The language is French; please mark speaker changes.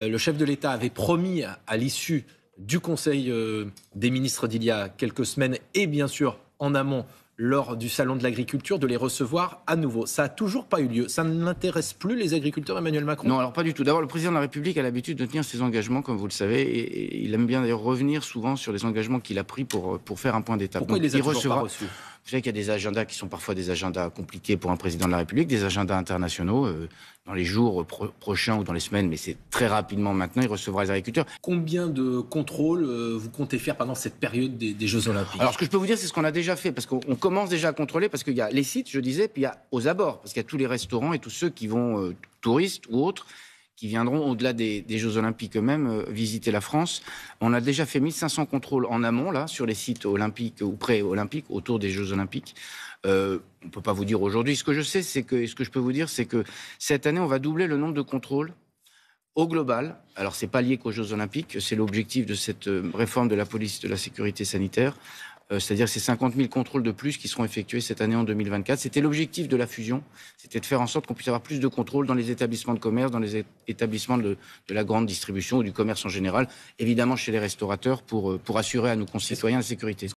Speaker 1: Le chef de l'État avait promis à l'issue du Conseil des ministres d'il y a quelques semaines et bien sûr en amont lors du Salon de l'agriculture de les recevoir à nouveau. Ça n'a toujours pas eu lieu. Ça n'intéresse plus les agriculteurs, Emmanuel Macron?
Speaker 2: Non, alors pas du tout. D'abord, le président de la République a l'habitude de tenir ses engagements, comme vous le savez, et il aime bien d'ailleurs revenir souvent sur les engagements qu'il a pris pour faire un point d'étape.
Speaker 1: Pourquoi il les a toujours pas reçus?
Speaker 2: Vous savez qu'il y a des agendas qui sont parfois des agendas compliqués pour un président de la République, des agendas internationaux. Dans les jours prochains ou dans les semaines, mais c'est très rapidement maintenant, il recevra les agriculteurs.
Speaker 1: Combien de contrôles vous comptez faire pendant cette période des Jeux Olympiques?
Speaker 2: Alors ce que je peux vous dire, c'est ce qu'on a déjà fait, parce qu'on commence déjà à contrôler, parce qu'il y a les sites, je disais, puis il y a aux abords, parce qu'il y a tous les restaurants et tous ceux qui vont, touristes ou autres, qui viendront au-delà des Jeux Olympiques eux-mêmes visiter la France. On a déjà fait 1500 contrôles en amont, là, sur les sites olympiques ou pré-olympiques, autour des Jeux Olympiques. On ne peut pas vous dire aujourd'hui. Ce que je peux vous dire, c'est que cette année, on va doubler le nombre de contrôles au global. Alors, ce n'est pas lié qu'aux Jeux Olympiques, c'est l'objectif de cette réforme de la police de la sécurité sanitaire. C'est-à-dire ces 50 000 contrôles de plus qui seront effectués cette année en 2024. C'était l'objectif de la fusion, c'était de faire en sorte qu'on puisse avoir plus de contrôles dans les établissements de commerce, dans les établissements de la grande distribution ou du commerce en général, évidemment chez les restaurateurs pour assurer à nos concitoyens la sécurité.